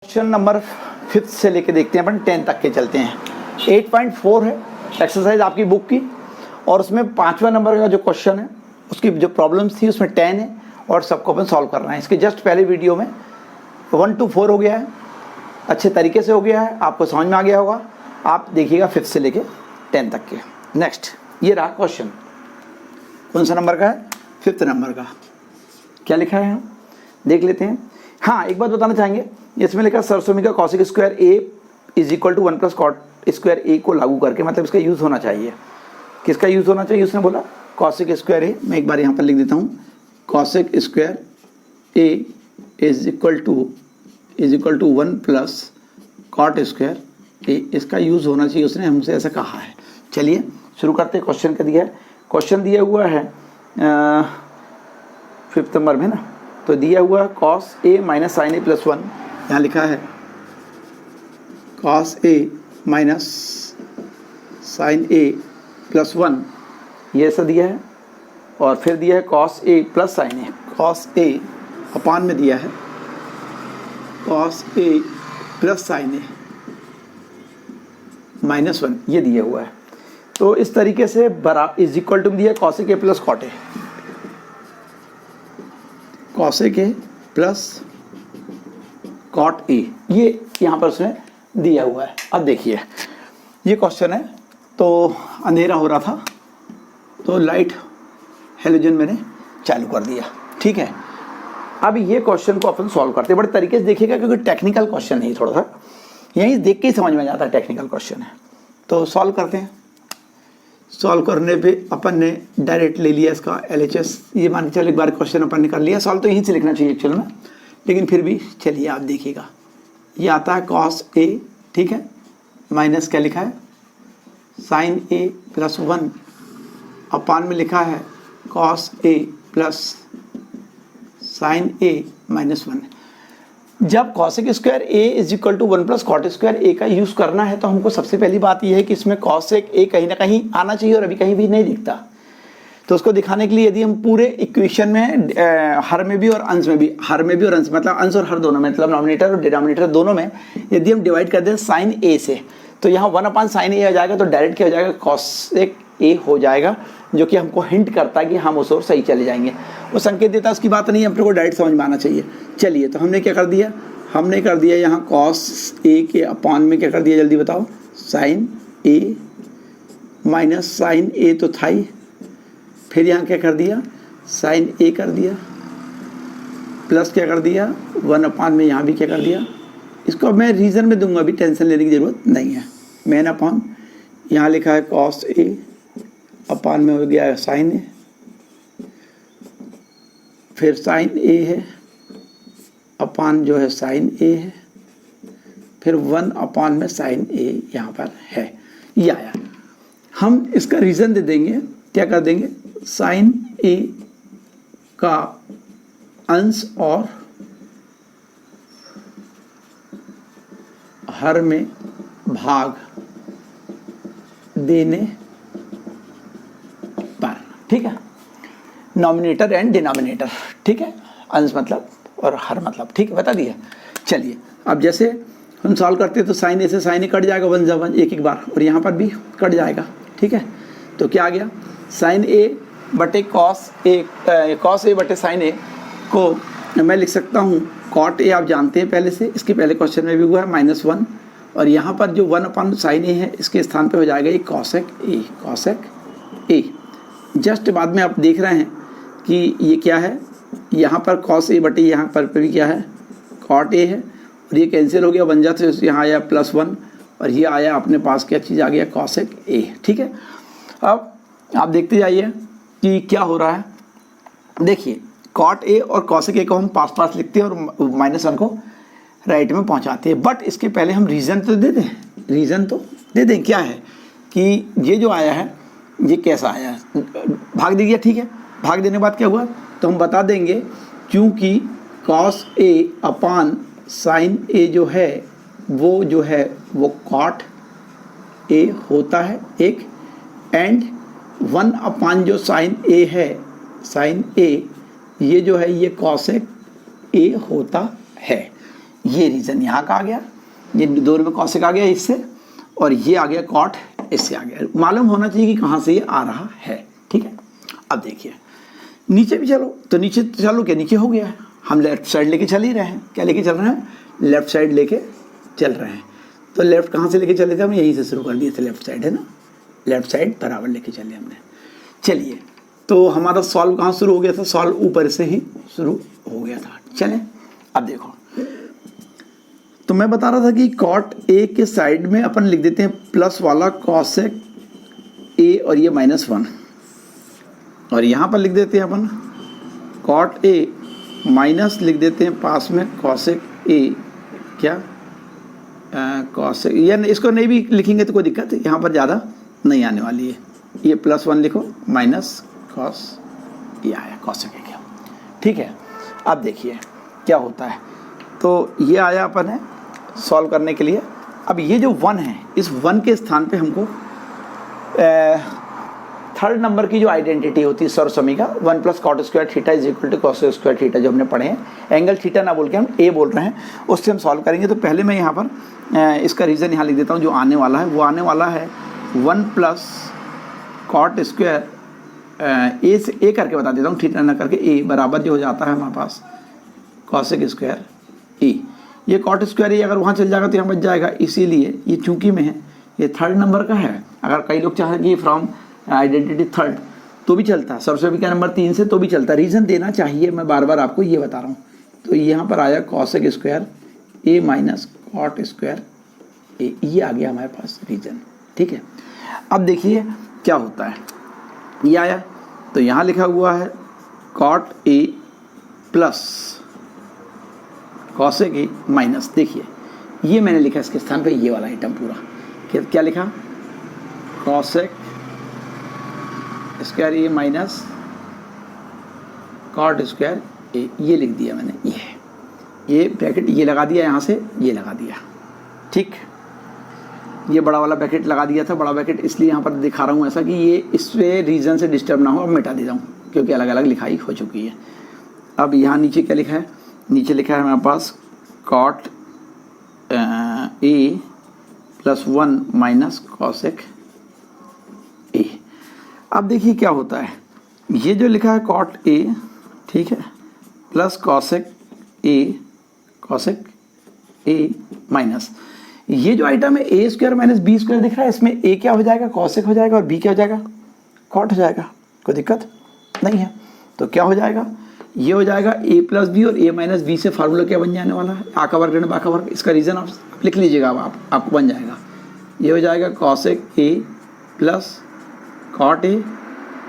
Question number 5 से लेके देखते हैं अपन 10 तक के चलते हैं। 8.4 है एक्सरसाइज आपकी बुक की और उसमें 5वां नंबर का जो क्वेश्चन है उसकी जो प्रॉब्लम्स थी उसमें 10 है और सबको अपन सॉल्व करना है। इसके जस्ट पहले वीडियो में 1 to 4 हो गया है, अच्छे तरीके से हो गया है, आपको समझ में आ गया होगा। आप देखिएगा 5 से लेके 10 तक के। नेक्स्ट ये रहा क्वेश्चन, कौन सा नंबर का है? 5th नंबर का। क्या लिखा है हम देख लेते हैं। हाँ, एक बात बताना चाहेंगे, इसमें लिखा सरसोमी का cosec square A is equal to 1 plus cot square A को लागू करके, मतलब इसका यूज़ होना चाहिए। किसका यूज़ होना चाहिए? उसने बोला कॉसिक स्क्वायर ए। मैं एक बार यहाँ पर लिख देता हूँ, cosec square A is equal to 1 plus cot square A, इसका यूज़ होना चाहिए। उसने हमसे ऐसा कहा है। चलिए शुरू करते हैं। क्वेश्चन का दिया है, क्वेश्चन दिया हुआ है 5th नंबर में ना, तो दिया हुआ cos A minus sign A plus 1। यहाँ लिखा है cos A minus sign A plus 1, ये ऐसा दिया है। और फिर दिया है cos A plus sine A, cos A अपान में दिया है cos A plus sine A minus 1, ये दिया हुआ है। तो इस तरीके से बराबर इज इक्वल टू दिया cosec a plus cot a, cosec a plus cot a, ये यहाँ पर उसने दिया हुआ है। अब देखिए ये क्वेश्चन है, तो अंधेरा हो रहा था तो लाइट हेलोजन मैंने चालू कर दिया, ठीक है। अब ये क्वेश्चन को अपन सॉल्व करते हैं, बड़े तरीके से देखिएगा क्योंकि टेक्निकल क्वेश्चन है, थोड़ा सा यहीं देख के ही समझ में जाता है टेक्निकल क्वेश्चन है। तो सॉल्व करते हैं। सॉल्व करने पे अपन ने डायरेक्ट ले लिया इसका LHS। ये मान के चलो एक बार क्वेश्चन अपन ने कर लिया। सॉल्व तो यहीं से लिखना चाहिए एक्चुअल में, लेकिन फिर भी चलिए आप देखिएगा। ये आता है कॉस ए, ठीक है, माइनस क्या लिखा है साइन ए प्लस 1 अपान में लिखा है cos A plus sine A minus 1। जब cosec square A is equal to 1 plus cot square A का यूज़ करना है तो हमको सबसे पहली बात यह है कि इसमें कॉसिक ए कहीं ना कहीं आना चाहिए और अभी कहीं भी नहीं दिखता। तो उसको दिखाने के लिए यदि हम पूरे इक्वेशन में हर में भी और अंश में भी, हर में भी और अंश मतलब अंश और हर दोनों में, मतलब नॉमिनेटर और डिनोमिनेटर दोनों में यदि हम डिवाइड कर दें साइन ए से, तो यहाँ 1 अपान साइन ए हो जाएगा, तो डायरेक्ट क्या हो जाएगा कॉसिक ए हो जाएगा, जो कि हमको हिंट करता है कि हम उस ओर सही चले जाएंगे। वो संकेत देता है, उसकी बात नहीं है, अपने को डायरेक्ट समझ में आना चाहिए। चलिए तो हमने क्या कर दिया, हमने कर दिया यहाँ कॉस ए के अपान में क्या कर दिया, जल्दी बताओ, साइन ए माइनस साइन ए तो था ही, फिर यहाँ क्या कर दिया साइन ए कर दिया, प्लस क्या कर दिया 1 अपान में यहाँ भी क्या कर दिया। इसको अब मैं रीज़न में दूंगा, अभी टेंशन लेने की ज़रूरत नहीं है। मैन अपान यहाँ लिखा है कॉस ए अपान में हो गया है साइन ए, फिर साइन ए है अपान जो है साइन ए है, फिर 1 अपान में साइन ए यहाँ पर है, ये आया। हम इसका रीज़न दे देंगे, क्या कर देंगे साइन ए का अंश और हर में भाग देने पर, ठीक है, नॉमिनेटर एंड डिनोमिनेटर, ठीक है, अंश मतलब और हर मतलब, ठीक है, बता दिया। चलिए अब जैसे हम सॉल्व करते हैं तो साइन ए से साइन ए कट जाएगा 1 जा 1 एक बार, और यहाँ पर भी कट जाएगा, ठीक है। तो क्या आ गया साइन ए बटे कॉस ए बटे साइन ए को मैं लिख सकता हूँ कॉट ए, आप जानते हैं पहले से, इसके पहले क्वेश्चन में भी हुआ है -1, और यहाँ पर जो 1 अपान साइन ए है इसके स्थान पे हो जाएगा ये कॉसेक ए। जस्ट बाद में आप देख रहे हैं कि ये क्या है, यहाँ पर कॉस ए बटे यहाँ पर भी क्या है कॉट ए है, और ये कैंसिल हो गया, बन जाते यहाँ आया +1, और ये आया अपने पास क्या चीज़ आ गया कॉसेक ए, ठीक है। अब आप देखते जाइए कि क्या हो रहा है। देखिए कॉट ए और कॉसेक ए को हम पास लिखते हैं और -1 को राइट में पहुंचाते हैं, बट इसके पहले हम रीज़न तो दे दें, रीज़न तो दे दें। क्या है कि ये जो आया है ये कैसा आया है, भाग दीजिए, ठीक है। भाग देने के बाद क्या हुआ तो हम बता देंगे, क्योंकि कॉस ए अपान साइन ए जो है वो कॉट ए होता है एक, एंड 1 अपान जो साइन ए है, साइन ए ये जो है ये कॉसेक ए होता है। ये रीज़न यहाँ का आ गया, ये दोनों में कॉसेक आ गया इससे, और ये आ गया कॉट इससे आ गया। मालूम होना चाहिए कि कहाँ से ये आ रहा है, ठीक है। अब देखिए नीचे भी चलो, तो नीचे चलो क्या, नीचे हो गया है, हम लेफ्ट साइड लेके चल ही रहे हैं। क्या लेके चल रहे हैं, लेफ्ट साइड लेके चल रहे हैं। तो लेफ्ट कहाँ से लेके चले थे हम, यहीं से शुरू कर दिए थे, लेफ्ट साइड है ना, लेफ्ट साइड बराबर लेके चले हमने। चलिए तो हमारा सॉल्व कहाँ शुरू हो गया था, सॉल्व ऊपर से ही शुरू हो गया था। चलें अब देखो, तो मैं बता रहा था कि कॉट ए के साइड में अपन लिख देते हैं प्लस वाला कॉसेक ए और ये -1, और यहाँ पर लिख देते हैं अपन कॉट ए माइनस लिख देते हैं पास में कॉसेक ए, क्या कॉसेक, या इसको नहीं भी लिखेंगे तो कोई दिक्कत यहाँ पर ज़्यादा नहीं आने वाली है। ये +1 लिखो माइनस कॉस, ये आया कॉसेक ए क्या, ठीक है। अब देखिए क्या होता है, तो ये आया अपन है सॉल्व करने के लिए। अब ये जो 1 है, इस 1 के स्थान पे हमको थर्ड नंबर की जो आइडेंटिटी होती है सर्वसमी का 1 + cot square theta = cos square theta, जो हमने पढ़े हैं, एंगल थीटा ना बोल के हम ए बोल रहे हैं, उससे हम सॉल्व करेंगे। तो पहले मैं यहाँ पर इसका रीज़न यहाँ लिख देता हूँ, जो आने वाला है वो आने वाला है 1 + cot स्क्वायर ए से ए करके बता देता हूँ, थीटा ना करके, ए बराबर जो हो जाता है हमारे पास कॉसेक स्क्वायर ए। ये कॉट स्क्वायर ए अगर वहाँ चल जाएगा तो यहाँ बच जाएगा, इसीलिए ये चूंकि में है, ये थर्ड नंबर का है। अगर कई लोग चाहें कि फ्रॉम आइडेंटिटी थर्ड तो भी चलता है, सरस्वती का नंबर 3 से तो भी चलता है, रीज़न देना चाहिए, मैं बार बार आपको ये बता रहा हूँ। तो यहाँ पर आया कॉसेक स्क्वायर ए माइनस कॉट स्क्वायर ए, ये आ गया हमारे पास रीज़न, ठीक है। अब देखिए क्या होता है, ये आया तो यहाँ लिखा हुआ है cot A plus cosec a minus, देखिए ये मैंने लिखा इसके स्थान पे ये वाला आइटम पूरा, क्या लिखा, कॉसेक स्क्वायर ए माइनस कॉट स्क्वायर ए, ये लिख दिया मैंने, ये ब्रैकेट ये लगा दिया, यहाँ से ये लगा दिया, ठीक। ये बड़ा वाला ब्रैकेट लगा दिया था, बड़ा ब्रैकेट इसलिए यहाँ पर दिखा रहा हूँ ऐसा कि ये इससे रीजन से डिस्टर्ब ना हो, अब मिटा देता हूँ क्योंकि अलग अलग लिखाई हो चुकी है। अब यहाँ नीचे क्या लिखा है, नीचे लिखा है हमारे पास कॉट ए +1 माइनस कॉसेक ए। अब देखिए क्या होता है, ये जो लिखा है कॉट ए, ठीक है, प्लस कॉसेक ए माइनस, ये जो आइटम है ए स्क्वायर माइनस बी स्क्वायर दिख रहा है, इसमें ए क्या हो जाएगा, कॉसेक हो जाएगा, और बी क्या हो जाएगा, कॉट हो जाएगा, कोई दिक्कत नहीं है। तो क्या हो जाएगा, ये हो जाएगा a + b, और a - b से फार्मूला क्या बन जाने वाला है, आ का वर्ग ऋण बा का वर्ग। इसका रीज़न आप लिख लीजिएगा, अब आपको बन जाएगा, ये हो जाएगा cosec a plus cot a,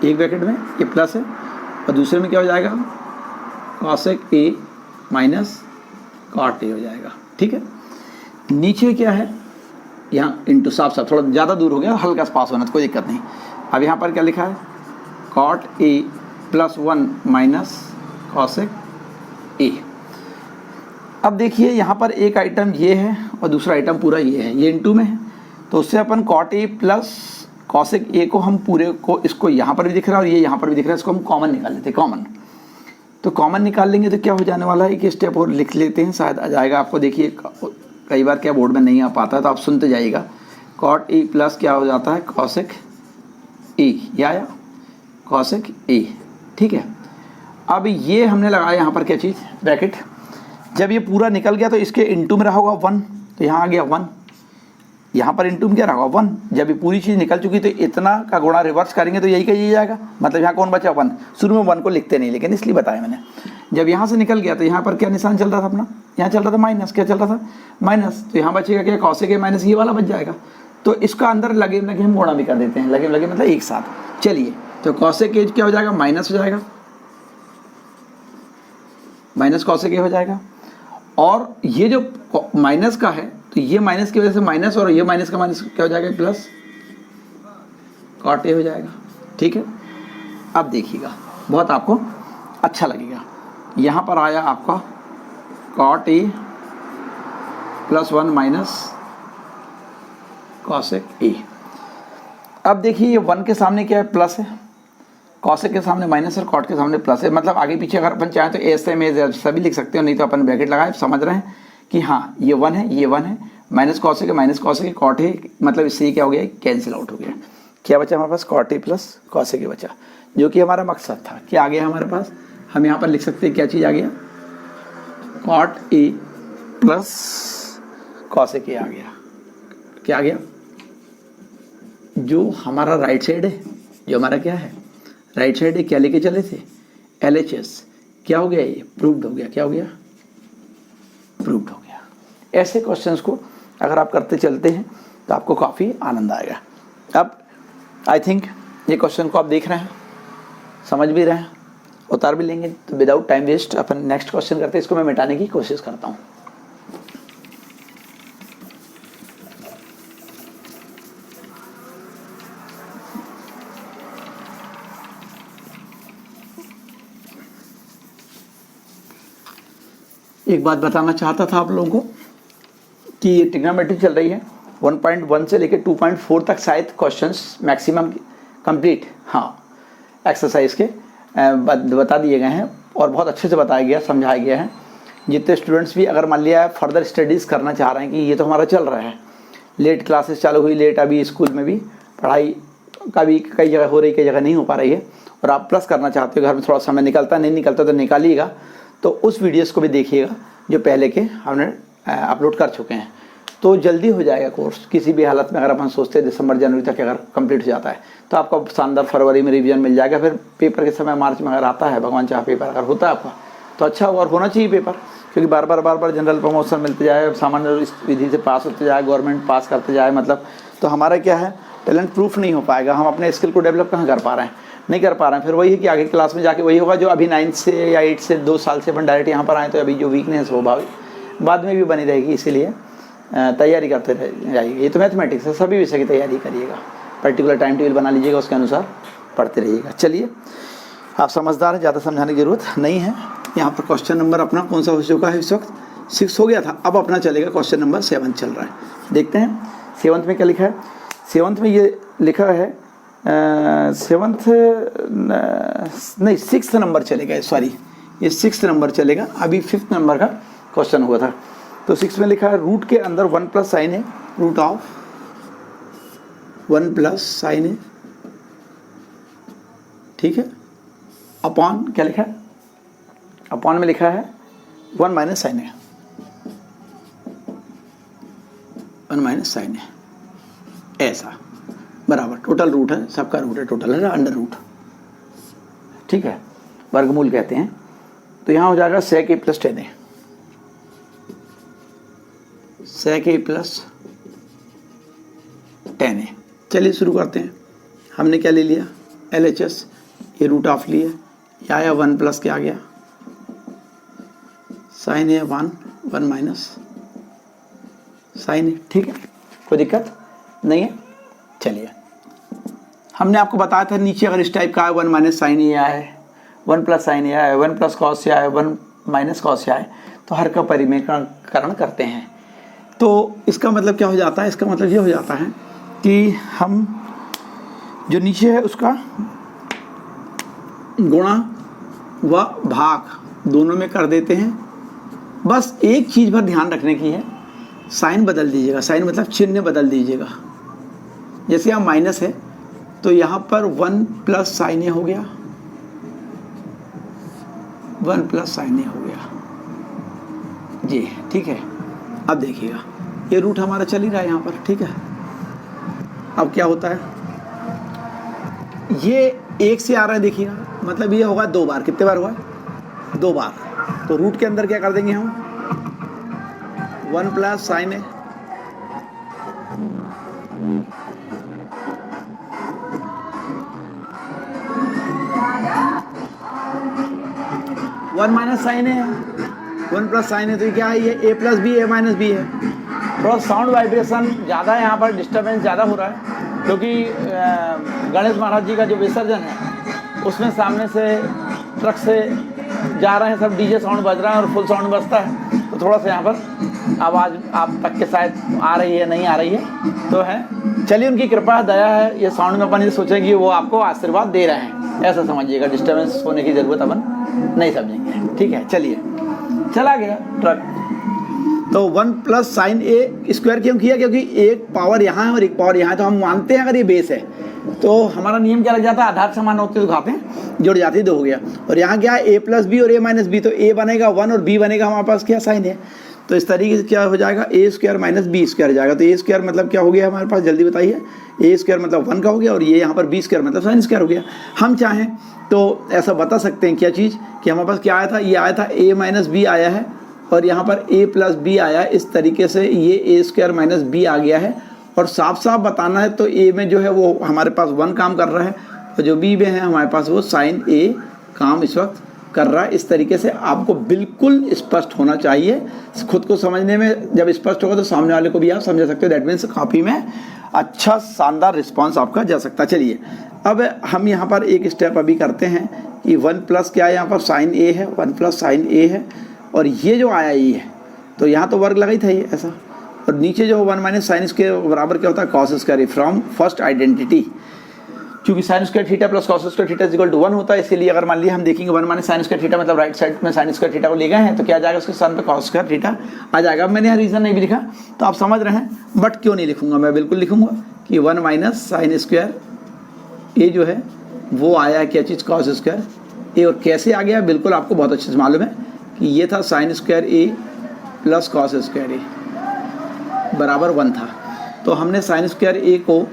एक ब्रैकेट में ये प्लस है, और दूसरे में क्या हो जाएगा, cosec a minus cot a हो जाएगा, ठीक है। नीचे क्या है, यहाँ इंटू, साफ साफ थोड़ा ज़्यादा दूर हो गया, हल्का सा पास होना तो कोई दिक्कत नहीं। अब यहाँ पर क्या लिखा है, कॉट ए +1 माइनस कॉसेक ए। अब देखिए यहाँ पर एक आइटम ये है और दूसरा आइटम पूरा ये है, ये इनटू में है, तो उससे अपन cot A plus cosec A को हम पूरे को, इसको यहाँ पर भी दिख रहा है और ये यहाँ पर भी दिख रहा है, इसको हम कॉमन निकाल लेते हैं, कॉमन। तो कॉमन निकाल लेंगे तो क्या हो जाने वाला है, एक स्टेप और लिख लेते हैं, शायद आ जाएगा आपको। देखिए कई बार क्या बोर्ड में नहीं आ पाता है तो आप सुनते जाइएगा, कॉट ए प्लस क्या हो जाता है, कॉसेक ए, ये आया कॉसेक ए, ठीक है। अब ये हमने लगाया यहाँ पर क्या चीज़, ब्रैकेट। जब ये पूरा निकल गया तो इसके इनटू में रहा होगा 1, तो यहाँ आ गया 1, यहाँ पर इनटू में क्या रहा होगा 1। जब ये पूरी चीज़ निकल चुकी तो इतना का गुणा रिवर्स करेंगे तो यही का यही जाएगा, मतलब यहाँ कौन बचा 1। शुरू में 1 को लिखते नहीं, लेकिन इसलिए बताया मैंने, जब यहाँ से निकल गया तो यहाँ पर क्या निशान चल रहा था अपना, यहाँ चल रहा था माइनस, क्या चल रहा था माइनस, तो यहाँ बचेगा क्या, कॉसेक ए माइनस ये वाला बच जाएगा। तो इसका अंदर लगे लगे हम गुणा भी कर देते हैं, लगे लगे मतलब एक साथ। चलिए तो कॉसेक ए क्या हो जाएगा, माइनस हो जाएगा, माइनस कॉसेक ए हो जाएगा, और ये जो माइनस का है तो ये माइनस की वजह से माइनस, और ये माइनस का माइनस क्या हो जाएगा, प्लस कॉट ए हो जाएगा, ठीक है। अब देखिएगा बहुत आपको अच्छा लगेगा, यहाँ पर आया आपका कॉट ए +1 माइनस कॉसेक ए। अब देखिए ये 1 के सामने क्या है, प्लस है, कॉसेक के सामने माइनस और कॉट के सामने प्लस है, मतलब आगे पीछे अगर अपन चाहें तो ऐसे में सभी लिख सकते हो, नहीं तो अपन ब्रैकेट लगाए, समझ रहे हैं कि हाँ ये 1 है, ये 1 है, माइनस कॉस है माइनस कॉस है, कॉट है, मतलब इससे ये क्या हो गया, कैंसिल आउट हो गया। क्या बचा हमारे पास, कॉट ए प्लस कॉस ए बचा, जो कि हमारा मकसद था। क्या आ गया हमारे पास, हम यहाँ पर लिख सकते हैं क्या चीज़ आ गया, कॉट ए प्लस कॉस ए आ गया। क्या आ गया, जो हमारा राइट साइड है, जो हमारा क्या है राइट साइड है, क्या लेके चले थे, LHS, क्या हो गया, ये प्रूव्ड हो गया। क्या हो गया, प्रूव्ड हो गया। ऐसे क्वेश्चंस को अगर आप करते चलते हैं तो आपको काफ़ी आनंद आएगा। अब आई थिंक ये क्वेश्चन को आप देख रहे हैं, समझ भी रहे हैं, उतार भी लेंगे। तो विदाउट टाइम वेस्ट अपन नेक्स्ट क्वेश्चन करते हैं। इसको मैं मिटाने की कोशिश करता हूँ। एक बात बताना चाहता था आप लोगों को कि ये ट्रिग्नोमेट्री चल रही है 1.1 से लेकर 2.4 तक शायद क्वेश्चंस मैक्सिमम कंप्लीट, हाँ, एक्सरसाइज के बता दिए गए हैं और बहुत अच्छे से बताया गया, समझाया गया है। जितने स्टूडेंट्स भी अगर मान लिया फर्दर स्टडीज़ करना चाह रहे हैं कि ये तो हमारा चल रहा है, लेट क्लासेस चालू हुई, लेट अभी स्कूल में भी पढ़ाई कभी कई जगह हो रही, कई जगह नहीं हो पा रही है, और आप प्लस करना चाहते हो, घर में थोड़ा समय निकलता नहीं निकलता तो निकालिएगा, तो उस वीडियोस को भी देखिएगा जो पहले के हमने अपलोड कर चुके हैं। तो जल्दी हो जाएगा कोर्स। किसी भी हालत में अगर अपन सोचते हैं दिसंबर जनवरी तक अगर कंप्लीट हो जाता है तो आपका शानदार फरवरी में रिवीजन मिल जाएगा। फिर पेपर के समय मार्च में अगर आता है, भगवान चाहे पेपर अगर होता है आपका तो अच्छा होगा, और होना चाहिए पेपर, क्योंकि बार बार जनरल प्रमोशन मिलते जाए, सामान्य विधि से पास होते जाए, गवर्नमेंट पास करते जाए, मतलब तो हमारा क्या है, टैलेंट प्रूफ नहीं हो पाएगा। हम अपने स्किल को डेवलप कहाँ कर पा रहे हैं, नहीं कर पा रहे हैं। फिर वही है कि आगे क्लास में जाके वही होगा जो अभी 9 से या 8 से 2 साल से अपन डायरेक्ट यहाँ पर आए, तो अभी जो वीकनेस वो बाद में भी बनी रहेगी। इसीलिए तैयारी करते जाइए। ये तो मैथमेटिक्स है, सभी विषय की तैयारी करिएगा, पर्टिकुलर टाइम टेबल बना लीजिएगा, उसके अनुसार पढ़ते रहिएगा। चलिए, आप समझदार हैं, ज़्यादा समझाने की जरूरत नहीं है। यहाँ पर क्वेश्चन नंबर अपना कौन सा हो चुका है इस वक्त, 6 हो गया था, अब अपना चलेगा क्वेश्चन नंबर 7 चल रहा है। देखते हैं 7th में क्या लिखा है। 7th में ये लिखा है 7th नहीं 6th नंबर चलेगा, सॉरी ये 6th नंबर चलेगा, अभी 5th नंबर का क्वेश्चन हुआ था। तो 6 में लिखा है रूट के अंदर 1 प्लस साइन है, रूट ऑफ 1 प्लस साइन है, ठीक है, अपॉन क्या लिखा है, अपॉन में लिखा है 1 माइनस साइन है, 1 माइनस साइन है, ऐसा बराबर टोटल रूट है, सबका रूट है, टोटल है अंडर रूट, ठीक है, वर्गमूल कहते हैं। तो यहाँ हो जाएगा sec a प्लस 10 है, sec a प्लस 10 है। चलिए शुरू करते हैं। हमने क्या ले लिया, LHS, ये रूट ऑफ लिए, या आया 1 प्लस क्या आ गया, साइन है 1 माइनस साइन है, ठीक है, कोई दिक्कत नहीं है। चलिए, हमने आपको बताया था नीचे अगर इस टाइप का है 1 माइनस साइन ये आए, 1 प्लस साइन ये आए, 1 प्लस कॉस ये आए, 1 माइनस कॉस ये आए, तो हर का परिमेयकरण करते हैं। तो इसका मतलब क्या हो जाता है, इसका मतलब ये हो जाता है कि हम जो नीचे है उसका गुणा व भाग दोनों में कर देते हैं। बस एक चीज़ पर ध्यान रखने की है, साइन बदल दीजिएगा, साइन मतलब चिन्ह बदल दीजिएगा। जैसे यहाँ माइनस है तो यहाँ पर 1 प्लस साइन ए हो गया, 1 प्लस साइन ए हो गया जी, ठीक है। अब देखिएगा ये रूट हमारा चल ही रहा है यहाँ पर, ठीक है। अब क्या होता है, ये 1 से आ रहा है, देखिएगा मतलब ये होगा 2 बार, कितने बार हुआ, 2 बार। तो रूट के अंदर क्या कर देंगे हम, 1 प्लस साइन ए, वन माइनस साइन है, 1 प्लस साइन है, तो ये क्या है, ये a plus b, a minus b है। थोड़ा साउंड वाइब्रेशन ज़्यादा है यहाँ पर, डिस्टर्बेंस ज़्यादा हो रहा है, क्योंकि गणेश महाराज जी का जो विसर्जन है उसमें सामने से ट्रक से जा रहे हैं, सब डीजे साउंड बज रहा है और फुल साउंड बजता है, तो थोड़ा सा यहाँ पर आवाज़ आप तक के शायद आ रही है, नहीं आ रही है तो है। चलिए, उनकी कृपा दया है, ये साउंड में अपन ये सोचेंगे कि वो आपको आशीर्वाद दे रहे हैं, ऐसा समझिएगा। डिस्टर्बेंस होने की ज़रूरत अपन नहीं समझेंगे, ठीक है। चलिए, चला गया ट्रक। तो 1 प्लस साइन ए स्क्वायर क्यों किया, क्योंकि एक पावर यहाँ है और एक पावर यहाँ है, तो हम मानते हैं अगर ये बेस है तो हमारा नियम क्या लग जाता है, आधार समान होते तो घाते जुड़ जाती है, 2 हो गया। और यहाँ क्या है, ए प्लस बी और ए माइनस बी, तो ए बनेगा 1 और बी बनेगा हमारे पास क्या, साइन है। तो इस तरीके से क्या हो जाएगा, ए स्क्वायर माइनस बी स्क्वायर जाएगा। तो ए स्क्वायर मतलब क्या हो गया हमारे पास, जल्दी बताइए। ए स्क्वायर मतलब 1 का हो गया और ये यहाँ पर बी स्क्वायर मतलब साइन स्क्वायर हो गया। हम चाहें तो ऐसा बता सकते हैं क्या चीज़ कि हमारे पास क्या आया था, ये आया था ए माइनस बी आया है और यहाँ पर ए प्लस बी आया है। इस तरीके से ये ए स्क्वायर माइनस बी आ गया है। और साफ साफ बताना है तो ए में जो है वो हमारे पास 1 काम कर रहा है और जो बी में है हमारे पास वो साइन ए काम इस वक्त कर रहा है। इस तरीके से आपको बिल्कुल स्पष्ट होना चाहिए, खुद को समझने में जब स्पष्ट होगा तो सामने वाले को भी आप समझ सकते हो। दैट मीन्स काफ़ी में अच्छा शानदार रिस्पांस आपका जा सकता है। चलिए अब हम यहाँ पर एक स्टेप अभी करते हैं कि 1 प्लस क्या है, यहाँ पर साइन ए है, 1 प्लस साइन ए है और ये जो आया ये है तो यहाँ तो वर्ग लगा ही था ये ऐसा, और नीचे जो 1 माइनस साइन के बराबर क्या होता है, cos square from first identity. क्योंकि sine square theta plus cos square theta is equal to 1 होता है, इसलिए अगर मान लिया हम देखेंगे 1 माइनस साइन स्क्वायर थीटा मतलब राइट साइड में साइन स्क्वायर थीटा को ले गए हैं तो क्या आ जाएगा, उसके स्थान पे कॉस स्क्वायर थीटा आ जाएगा। अब मैंने यहाँ रीजन नहीं भी लिखा तो आप समझ रहे हैं, बट क्यों नहीं लिखूंगा, मैं बिल्कुल लिखूंगा कि 1 माइनस साइन स्क्वायर ए जो है वो आया क्या चीज़, कॉस स्क्वायर ए। और कैसे आ गया, बिल्कुल आपको बहुत अच्छे से मालूम है कि ये था sine square A plus cos square ए बराबर 1 था। तो हमने साइन स्क्वायर ए को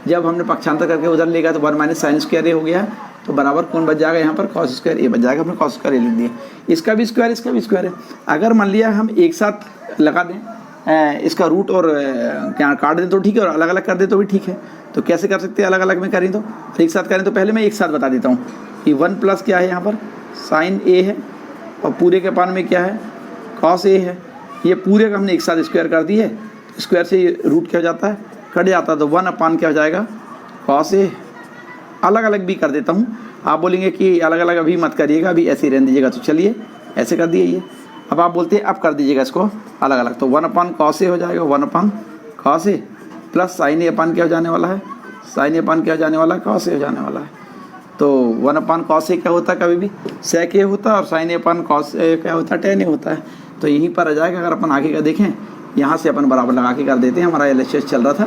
जब हमने पक्षांतर करके उधर ले गया तो 1 माइनस साइन स्क्वायर ए हो गया, तो बराबर कौन बच जाएगा यहाँ पर, कॉस स्क्वायर ए बच जाएगा। हमने कॉस स्क्वायर ए लिख दिया, इसका भी स्क्वायर इसका भी स्क्वायर है। अगर मान लिया हम एक साथ लगा दें इसका रूट और क्या काट दें तो ठीक है, और अलग अलग कर दें तो भी ठीक है। तो कैसे कर सकते हैं, अलग अलग में करें तो एक साथ करें तो पहले मैं एक साथ बता देता हूँ कि 1 प्लस क्या है यहाँ पर साइन ए है और पूरे के पान में क्या है, कॉस ए है। ये पूरे का हमने एक साथ स्क्वायर कर दी है, स्क्वायर से ये रूट क्या हो जाता है, कट जाता है, तो 1 अपान क्या हो जाएगा, कॉस ए। अलग अलग भी कर देता हूँ, आप बोलेंगे कि अलग अलग अभी मत करिएगा, अभी ऐसे ही रहने दीजिएगा, तो चलिए ऐसे कर दिए ये। अब आप बोलते हैं अब कर दीजिएगा इसको अलग अलग, तो 1 अपान कॉस ए हो जाएगा, 1 अपान कॉस ए प्लस साइन ए अपान क्या हो जाने वाला है, साइन ए अपान क्या हो जाने वाला है, कॉस ए हो जाने वाला है। तो 1 अपान कॉस ए क्या होता है, कभी भी सेक ए होता है, और sign A upon cos A क्या होता है, टेन ए होता है। तो यहीं पर आ जाएगा। अगर अपन आगे का देखें, यहाँ से अपन बराबर लगा के कर देते हैं, हमारा एलएचएस चल रहा था,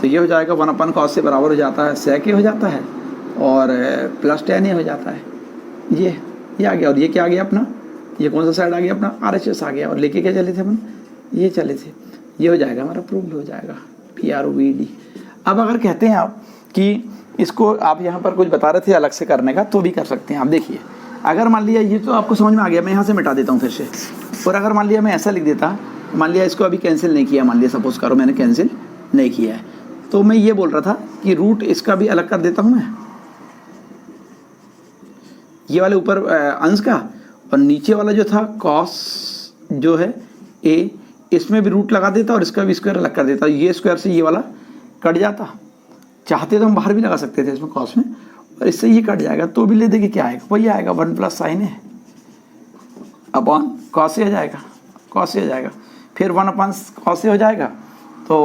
तो ये हो जाएगा 1 अपान कॉस से बराबर हो जाता है सेक ए हो जाता है और प्लस टेन ए हो जाता है। ये आ गया, और ये क्या आ गया अपना, ये कौन सा साइड आ गया अपना, आरएचएस आ गया। और लेके क्या चले थे अपन, ये चले थे, ये हो जाएगा हमारा प्रूव्ड हो जाएगा, PROVD। अब अगर कहते हैं आप कि इसको आप यहाँ पर कुछ बता रहे थे अलग से करने का, तो भी कर सकते हैं आप। देखिए अगर मान लिया ये तो आपको समझ में आ गया, मैं यहाँ से मिटा देता हूँ फिर से। और अगर मान लिया मैं ऐसा लिख देता, मान लिया इसको अभी कैंसिल नहीं किया, मान लिया सपोज करो मैंने कैंसिल नहीं किया है, तो मैं ये बोल रहा था कि रूट इसका भी अलग कर देता हूँ मैं, ये वाले ऊपर अंश का, और नीचे वाला जो था कॉस जो है ए, इसमें भी रूट लगा देता और इसका भी स्क्वायर अलग कर देता। ये स्क्वायर से ये वाला कट जाता, चाहते तो हम बाहर भी लगा सकते थे इसमें कॉस में, और इससे ये कट जाएगा तो भी ले देंगे, क्या आएगा, वही आएगा 1 प्लस साइन है अपॉन कॉस ए आ जाएगा, कॉस ए आ जाएगा। फिर 1 अपान कॉस ए हो जाएगा, तो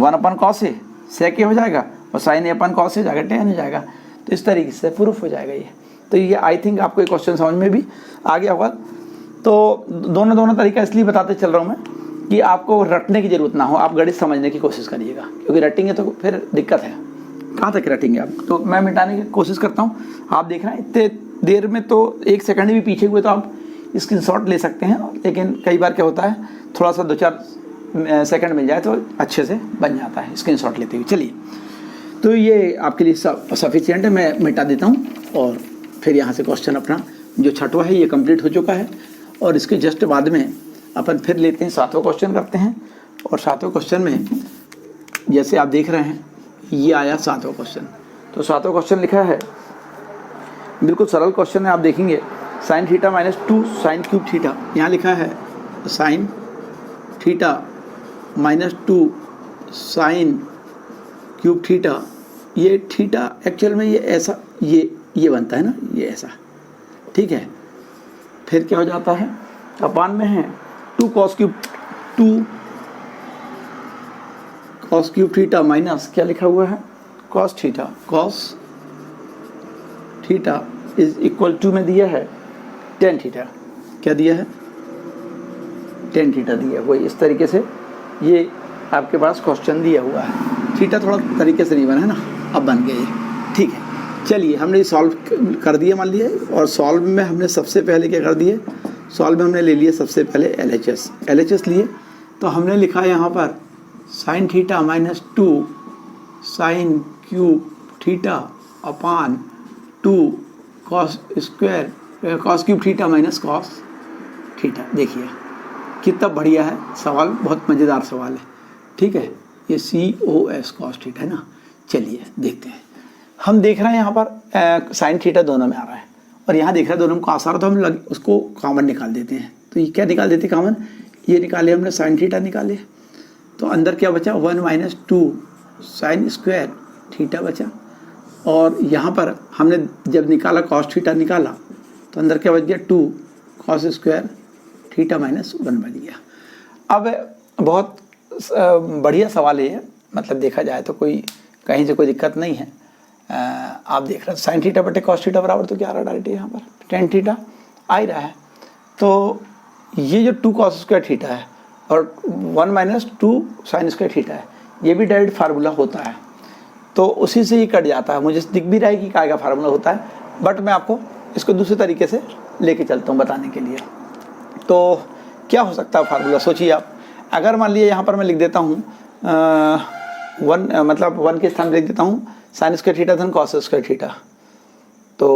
1 अपान कॉस ए सेक ए हो जाएगा, और sign A upon cos A हो जाएगा, टेन हो जाएगा। तो इस तरीके से प्रूफ हो जाएगा ये। तो ये आई थिंक आपको ये क्वेश्चन समझ में भी आ गया होगा। तो दोनों तरीका इसलिए बताते चल रहा हूँ मैं कि आपको रटने की ज़रूरत ना हो, आप गणित समझने की कोशिश करिएगा, क्योंकि रटेंगे तो फिर दिक्कत है, कहाँ तक रटेंगे आप। तो मैं मिटाने की कोशिश करता हूँ, आप देख रहे हैं इतने देर में तो 1 सेकंड भी पीछे हुए तो आप स्क्रीनशॉट ले सकते हैं, लेकिन कई बार क्या होता है थोड़ा सा 2-4 सेकंड मिल जाए तो अच्छे से बन जाता है स्क्रीनशॉट लेते हुए। चलिए तो ये आपके लिए सफिशिएंट है, मैं मिटा देता हूँ। और फिर यहाँ से क्वेश्चन अपना जो छठवां है ये कंप्लीट हो चुका है, और इसके जस्ट बाद में अपन फिर लेते हैं 7वां क्वेश्चन करते हैं। और 7वें क्वेश्चन में जैसे आप देख रहे हैं ये आया 7वां क्वेश्चन। तो 7वां क्वेश्चन लिखा है, बिल्कुल सरल क्वेश्चन है, आप देखेंगे sine theta minus 2 sine cube theta, यहाँ लिखा है sine theta minus 2 sine cube theta. ये थीटा एक्चुअल में ये ऐसा ये बनता है ना, ये ऐसा, ठीक है। फिर क्या हो जाता है, अपान में है 2 कॉस क्यूब थीटा माइनस क्या लिखा हुआ है, cos theta is equal to में दिया है टेन थीटा। क्या दिया है, टेन थीटा दिया हुआ है। इस तरीके से ये आपके पास क्वेश्चन दिया हुआ है। थीटा थोड़ा तरीके से नहीं बना है ना, अब बन गए, ठीक है। चलिए हमने सॉल्व कर दिया मान लिए, और सॉल्व में हमने सबसे पहले क्या कर दिए, सॉल्व में हमने ले लिया सबसे पहले LHS लिए। तो हमने लिखा यहाँ पर sine theta minus 2 sine cube theta upon 2 cos square cos cube theta minus cos theta. देखिए कितना बढ़िया है सवाल, बहुत मज़ेदार सवाल है, ठीक है। ये COS कॉस थीटा है ना। चलिए देखते हैं, हम देख रहे हैं यहाँ पर साइन थीटा दोनों में आ रहा है, और यहाँ देख रहे हैं दोनों में कॉस आ रहा, तो हम उसको कॉमन निकाल देते हैं। तो ये क्या निकाल देते कॉमन, ये निकाले हमने साइन थीटा निकाले, तो अंदर क्या बचा 1 माइनस 2 साइन स्क्वायर थीटा बचा, और यहाँ पर हमने जब निकाला कॉस थीटा निकाला, तो अंदर क्या बच गया 2 कॉस स्क्वायर थीटा माइनस 1 बन गया। अब बहुत बढ़िया सवाल है, मतलब देखा जाए तो कोई कहीं से कोई दिक्कत नहीं है। आप देख रहे हैं साइन थीटा बटे कॉस थीटा बराबर तो क्या आ रहा है डायरेक्ट यहाँ पर टेन थीटा आ ही रहा है। तो ये जो 2 कॉस स्क्वायर थीटा है और 1 माइनस 2 साइन स्क्वायर थीटा है, ये भी डायरेक्ट फार्मूला होता है, तो उसी से ही कट जाता है। मुझे दिख भी रहा है कि काय का फार्मूला होता है, बट मैं आपको इसको दूसरे तरीके से लेके चलता हूँ बताने के लिए। तो क्या हो सकता है फार्मूला, सोचिए आप। अगर मान लीजिए यहाँ पर मैं लिख देता हूँ 1 मतलब 1 के स्थान पर लिख देता हूँ साइन स्क्वायर थीटा धन कॉस स्क्वायर थीटा, तो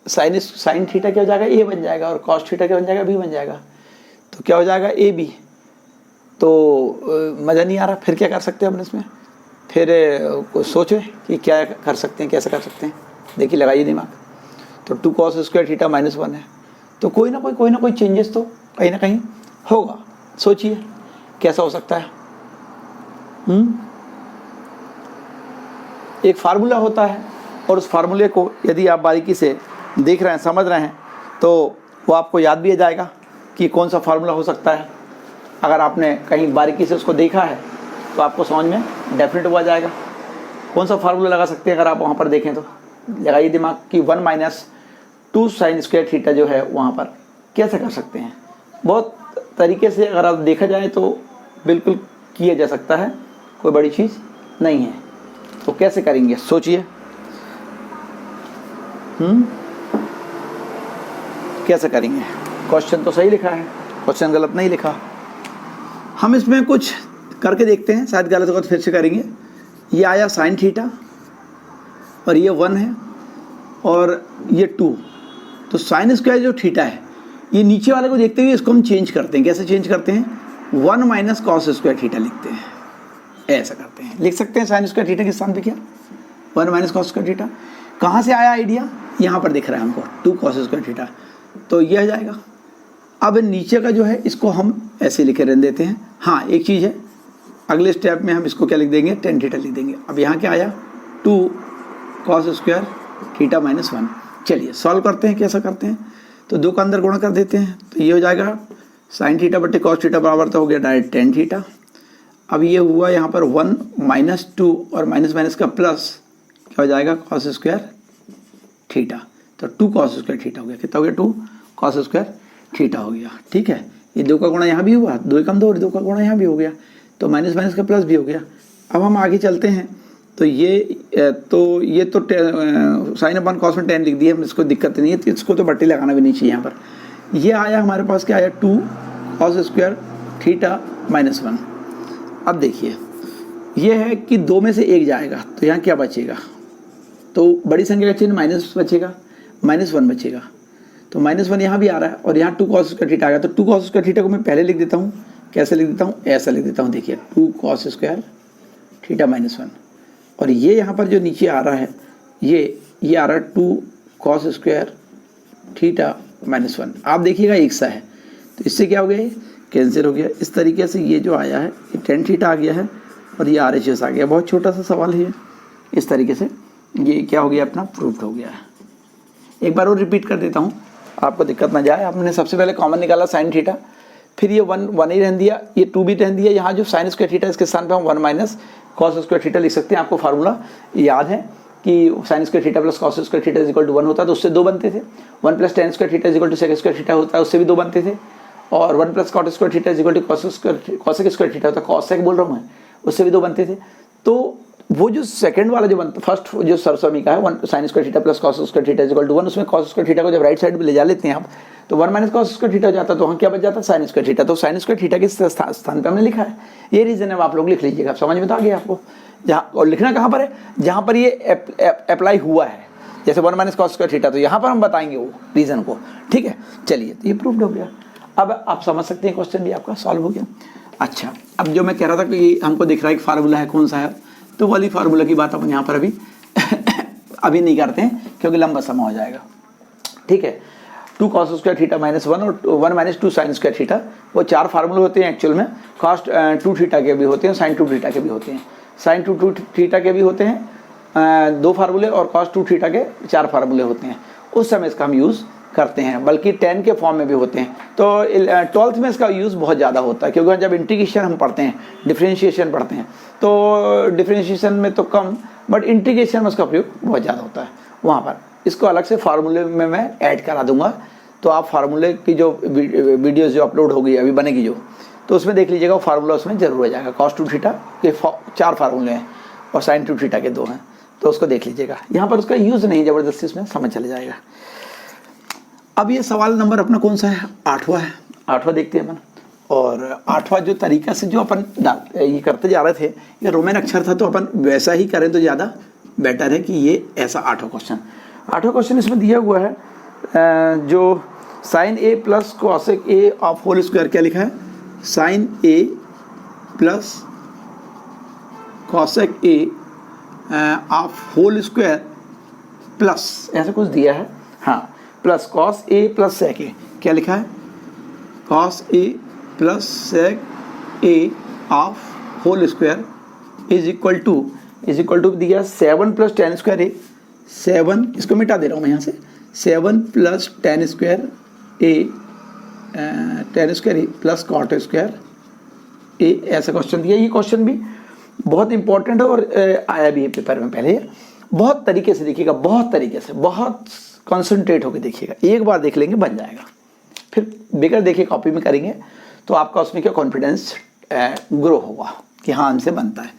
साइन थीटा क्या हो जाएगा A बन जाएगा, और कॉस थीटा क्या बन जाएगा B बन जाएगा। तो क्या हो जाएगा AB। तो मज़ा नहीं आ रहा, फिर क्या कर सकते हैं अपन इसमें, फिर सोचो कि क्या कर सकते हैं, कैसे कर सकते हैं। देखिए लगाइए दिमाग। तो 2 कॉस स्क्वायर थीटा माइनस 1 है, तो कोई ना कोई चेंजेस तो कहीं ना कहीं होगा। सोचिए कैसा हो सकता है। एक फार्मूला होता है, और उस फार्मूले को यदि आप बारीकी से देख रहे हैं, समझ रहे हैं, तो वो आपको याद भी आ जाएगा कि कौन सा फार्मूला हो सकता है। अगर आपने कहीं बारीकी से उसको देखा है तो आपको समझ में डेफिनेट हुआ जाएगा कौन सा फार्मूला लगा सकते हैं। अगर आप वहाँ पर देखें तो लगाइए दिमाग कि 1 माइनस 2 साइन स्क्वायर थीटा जो है वहाँ पर कैसे कर सकते हैं। बहुत तरीके से अगर आप देखा जाए तो बिल्कुल किया जा सकता है, कोई बड़ी चीज़ नहीं है। तो कैसे करेंगे सोचिए। कैसे करेंगे, क्वेश्चन तो सही लिखा है, क्वेश्चन गलत नहीं लिखा। हम इसमें कुछ करके देखते हैं, शायद गलत होगा तो फिर से करेंगे। ये आया साइन थीटा, और ये 1 है, और ये 2। तो साइन स्क्वायर जो थीटा है, ये नीचे वाले को देखते हुए इसको हम चेंज करते हैं। कैसे चेंज करते हैं, 1 माइनस कॉस स्क्वायर थीटा लिखते हैं, ऐसा करते हैं। लिख सकते हैं साइन स्क्वायर थीटा के स्थान पे क्या 1 माइनस कॉस स्क्वायर थीटा। कहाँ से आया आइडिया, यहाँ पर दिख रहा है हमको 2 कॉस स्क्वायर थीटा, तो ये आ जाएगा। अब नीचे का जो है इसको हम ऐसे लिखे रहने देते हैं। हाँ एक चीज़ है, अगले स्टेप में हम इसको क्या लिख देंगे, टेन थीटा लिख देंगे। अब यहाँ क्या आया 2 कॉस स्क्वायर थीटा माइनस 1। चलिए सॉल्व करते हैं, कैसा करते हैं। तो 2 का अंदर गुणा कर देते हैं, तो ये हो जाएगा साइन थीटा बटे कॉस थीटा बराबर तो हो गया डायरेक्ट टेन थीटा। अब ये हुआ यहाँ पर 1 माइनस 2 और माइनस माइनस का प्लस क्या हो जाएगा कॉस स्क्वायर थीटा। तो 2 कॉस स्क्वायर थीटा हो गया, कितना हो गया 2 कॉस स्क्वायर थीटा हो गया। ठीक है, ये 2 का गुणा यहाँ भी हुआ, 2 कम 2 और 2 का गुणा यहाँ भी हो गया, तो माइनस माइनस का प्लस भी हो गया। अब हम आगे चलते हैं, तो ये तो साइन अपन कॉस में 10 लिख दिया, इसको दिक्कत नहीं है, तो इसको तो बट्टी लगाना भी नहीं चाहिए यहाँ पर। ये आया हमारे पास क्या आया 2 कॉस स्क्वायर थीटा माइनस 1। अब देखिए ये है कि 2 में से 1 जाएगा, तो यहाँ क्या बचेगा, तो बड़ी संख्या का चिन्ह माइनस बचेगा, -1 बचेगा। तो -1 यहाँ भी आ रहा है, और यहाँ 2 कॉस स्क्वायर थीटा आ गया। तो 2 कॉस स्क्वायर थीटा को मैं पहले लिख देता हूँ, कैसे लिख देता हूँ, ऐसा लिख देता हूँ। देखिए 2 कॉस स्क्वायर थीटा -1, और ये यहाँ पर जो नीचे आ रहा है ये आ रहा है 2 कॉस स्क्वायर थीटा -1। आप देखिएगा एक सा है, तो इससे क्या हो गया, कैंसिल हो गया। इस तरीके से ये जो आया है ये टेन थीटा आ गया है, और ये RHS आ गया। बहुत छोटा सा सवाल है, इस तरीके से ये क्या हो गया, अपना प्रूफ्ड हो गया है। एक बार और रिपीट कर देता हूँ, आपको दिक्कत ना जाए। आपने सबसे पहले कॉमन निकाला साइन थीटा, फिर ये 1 ही रहने दिया, ये 2 भी रहने दिया। यहाँ जो साइन स्क्वायर थीटा इसके स्थान पे हम 1 माइनस कॉस स्क्वायर थीटा लिख सकते हैं। आपको फार्मूला याद है कि sine square theta plus cos square theta is equal to 1 होता है, तो उससे 2 बनते थे। 1 plus tan square theta is equal to sec square theta होता है, उससे भी 2 बनते थे। और 1 plus cot square theta is equal to cosec square theta होता है, कॉसेक बोल रहा हूँ मैं, उससे भी 2 बनते थे। तो वो जो सेकंड वाला जो बनता, फर्स्ट जो सरसमी का है 1 sine square theta plus cos square theta is equal to 1, उसमें कॉस स्क्वायर थीटा को जब राइट साइड में ले जा लेते हैं आप तो 1 माइनस कॉस स्क्वायर थीटा हो जाता है, तो वहाँ क्या बच जाता है साइन स्क्वायर थीटा। तो साइन स्क्वायर थीटा के स्थान पे हमने लिखा है, ये रीजन है, आप लोग लिख लीजिएगा, समझ में तो आ गया आपको। जहाँ और लिखना कहाँ पर है, जहाँ पर ये अप्लाई हुआ है, जैसे 1 माइनस कॉस स्क्वायर थीटा, तो यहाँ पर हम बताएंगे वो रीजन को, ठीक है। चलिए, तो ये प्रूव्ड हो गया। अब आप समझ सकते हैं, क्वेश्चन भी आपका सॉल्व हो गया। अच्छा, अब जो मैं कह रहा था कि हमको दिख रहा है एक फार्मूला है, कौन सा है, तो वाली फार्मूला की बात अपन यहाँ पर अभी नहीं करते हैं क्योंकि लंबा समय हो जाएगा, ठीक है। 2 कॉस स्क्वायर थीटा माइनस 1 और 1 माइनस 2 साइन स्क्वायर थीटा, वो 4 फार्मूले होते हैं एक्चुअल में। कॉस 2 थीटा के भी होते हैं, साइन 2 थीटा के भी होते हैं, साइन 2 थीटा के भी होते हैं 2 फार्मूले, और कॉस 2 थीटा के 4 फार्मूले होते हैं। उस समय इसका हम यूज़ करते हैं, बल्कि 10 के फॉर्म में भी होते हैं। तो 12th में इसका यूज़ बहुत ज़्यादा होता है, क्योंकि जब इंटीग्रेशन हम पढ़ते हैं, डिफरेंशिएशन पढ़ते हैं, तो डिफरेंशिएशन में तो कम, बट इंटीग्रेशन में उसका प्रयोग बहुत ज़्यादा होता है। वहाँ पर इसको अलग से फार्मूले में मैं ऐड करा दूंगा, तो आप फार्मूले की जो वीडियोज़ जो अपलोड होगी अभी बनेगी जो, तो उसमें देख लीजिएगा, वो फार्मूला उसमें जरूर हो जाएगा। कॉस 2 थीटा के 4 फार्मूले हैं और साइन 2 थीटा के 2 हैं, तो उसको देख लीजिएगा। यहाँ पर उसका यूज़ नहीं, ज़बरदस्ती इसमें समझ चले जाएगा। अब ये सवाल नंबर अपना कौन सा है, 8वां है। 8वां देखते हैं अपन। और 8वां जो तरीका से जो अपन ये करते जा रहे थे, ये रोमन अक्षर था, तो अपन वैसा ही करें तो ज़्यादा बेटर है कि ये ऐसा 8वां क्वेश्चन। 8वां क्वेश्चन इसमें दिया हुआ है जो sine A plus cosec A of whole square, क्या लिखा है, sine A plus cosec A of whole square plus, ऐसा कुछ दिया है, हाँ, plus cos A plus sec A, क्या लिखा है, cos A plus sec A of whole square is equal to दिया 7 प्लस टेन स्क्वायर ए, 7, इसको मिटा दे रहा हूँ मैं यहाँ से, 7 plus tan square A plus cot square ए, ऐसा क्वेश्चन दिया। ये क्वेश्चन भी बहुत इंपॉर्टेंट है और आया भी है पेपर में पहले। बहुत तरीके से देखिएगा, बहुत तरीके से, बहुत कॉन्सेंट्रेट होकर देखिएगा, एक बार देख लेंगे बन जाएगा, फिर बगैर देखे कॉपी में करेंगे तो आपका उसमें क्या कॉन्फिडेंस ग्रो होगा कि हाँ हमसे बनता है।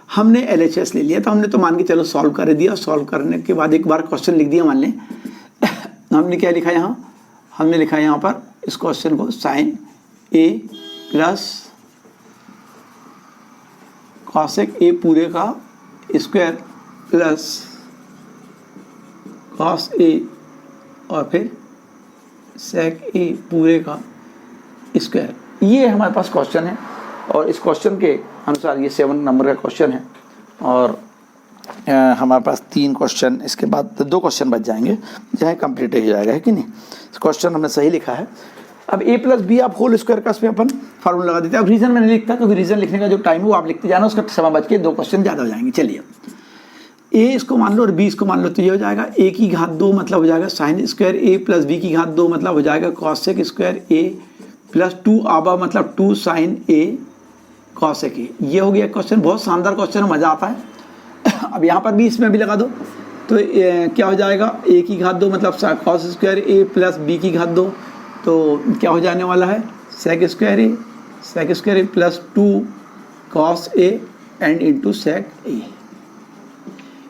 हमने LHS ले लिया, तो हमने तो मान के चलो सॉल्व कर दिया, सॉल्व करने के बाद एक बार क्वेश्चन लिख दिया, मान लें हमने क्या लिखा यहाँ, हमने लिखा यहाँ पर इस क्वेश्चन को sine A plus cosec A पूरे का स्क्वायर प्लस कॉस ए और फिर सेक ए पूरे का स्क्वायर, ये हमारे पास क्वेश्चन है। और इस क्वेश्चन के अनुसार ये 7 नंबर का क्वेश्चन है, और हमारे पास 3 क्वेश्चन, इसके बाद 2 क्वेश्चन बच जाएंगे, चाहे कंप्लीट हो जाएगा, है कि नहीं। क्वेश्चन हमने सही लिखा है। अब a प्लस बी आप होल स्क्वायर का इसमें अपन फार्मूला लगा देते हैं। अब रीजन में नहीं लिखता, क्योंकि रीजन लिखने का जो टाइम है वो आप लिखते जाना, उसका समय बच के 2 क्वेश्चन ज़्यादा हो जाएंगे। चलिए, a इसको मान लो और b इसको मान लो, तो ये हो जाएगा a की घात 2 मतलब हो जाएगा sine square a plus b की घात 2 मतलब हो जाएगा कॉसेक स्क्वायर a प्लस 2 आबा मतलब 2 साइन a कॉसेक a। ये हो गया क्वेश्चन, बहुत शानदार क्वेश्चन है, मज़ा आता है। अब यहाँ पर भी इसमें भी लगा दो, तो क्या हो जाएगा, a की घात 2 मतलब cos square a plus b की घात 2, तो क्या हो जाने वाला है sec square A plus 2 cos A and into sec A.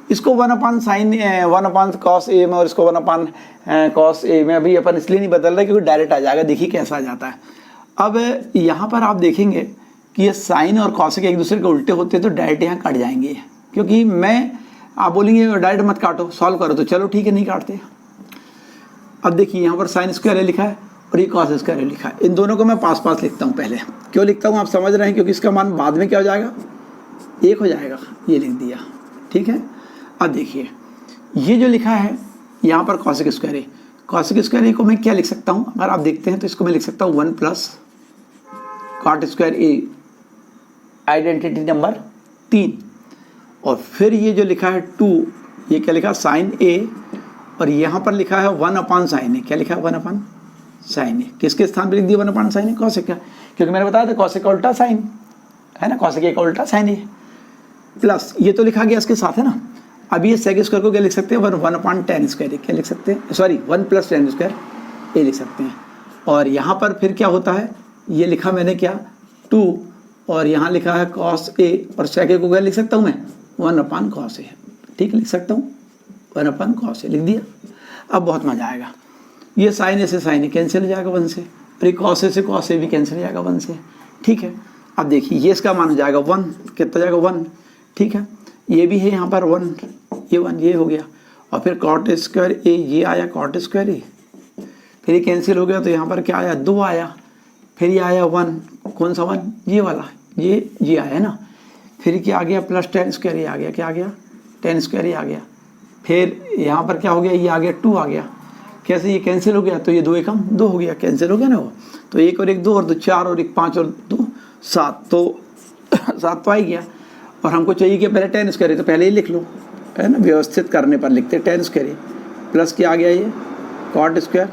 इसको 1 साइन 1 कॉस ए में और इसको 1 कॉस ए में अभी अपन इसलिए नहीं बदल रहे क्योंकि डायरेक्ट आ जाएगा, देखिए कैसा आ जाता है। अब यहाँ पर आप देखेंगे कि ये साइन और कॉस के एक दूसरे के उल्टे होते हैं, तो डायरेक्ट यहाँ कट जाएंगे, क्योंकि आप बोलेंगे डायरेक्ट मत काटो, सॉल्व करो, तो चलो ठीक है नहीं काटते। अब देखिए यहाँ पर साइन स्क्वायर ए लिखा है और ये कॉस स्क्वायर ए लिखा है, इन दोनों को मैं पास पास लिखता हूँ। पहले क्यों लिखता हूँ आप समझ रहे हैं, क्योंकि इसका मान बाद में क्या हो जाएगा, 1 हो जाएगा, ये लिख दिया, ठीक है। अब देखिए ये जो लिखा है यहाँ पर कॉसेक स्क्वायर ए को मैं क्या लिख सकता हूँ, अगर आप देखते हैं तो इसको मैं लिख सकता हूँ 1 प्लस कॉट स्क्वायर ए, आइडेंटिटी नंबर 3, और फिर ये जो लिखा है 2, ये क्या लिखा साइन ए, और यहाँ पर लिखा है 1 साइन ए, क्या लिखा है 1 साइन ए, किसके स्थान पर लिख दिया 1 साइन ए, कॉसेक का, क्योंकि मैंने बताया था कॉसेक का उल्टा साइन है ना, कॉसेक ए का उल्टा साइन ए, प्लस ये तो लिखा गया इसके साथ है ना। अब ये सेक स्क्वायर को क्या लिख सकते हैं 1 टेन स्क्वायर, क्या लिख सकते हैं, सॉरी 1 प्लस टेन स्क्वायर ए लिख सकते हैं। और यहाँ पर फिर क्या होता है, ये लिखा मैंने क्या 2 और यहाँ लिखा है cos a और sec a को क्या लिख सकता हूँ मैं 1/cos a, ठीक लिख सकता हूँ 1/cos a लिख दिया। अब बहुत मजा आएगा, ये sin a से sin a कैंसिल हो जाएगा 1 से, और ये cos a से cos a भी कैंसिल हो जाएगा 1 से, ठीक है। अब देखिए ये इसका मान हो जाएगा 1, कितना जाएगा 1, ठीक है। ये भी है यहाँ पर 1, ये 1 ये हो गया, और फिर cot स्क्वायर a ये आया cot स्क्वायर a, फिर ये कैंसिल हो गया तो यहाँ पर क्या आया 2 आया, फिर ये आया 1, कौन सा 1, ये वाला, ये आया ना, फिर क्या आ गया प्लस tan स्क्वायर ये आ गया, क्या आ गया tan स्क्वायर ये आ गया, फिर यहाँ पर क्या हो गया ये आ गया 2 आ गया, कैसे ये कैंसिल हो गया तो ये 2 एकम 2 हो गया, कैंसिल हो गया ना वो, तो 1 और 1 2 और 2 4 और 1 5 और 2 7, तो 7 तो आ ही गया। और हमको चाहिए कि पहले tan स्क्वायर तो पहले ही लिख लो, है ना, व्यवस्थित करने पर लिखते tan स्क्वायर प्लस क्या आ गया ये cot स्क्वायर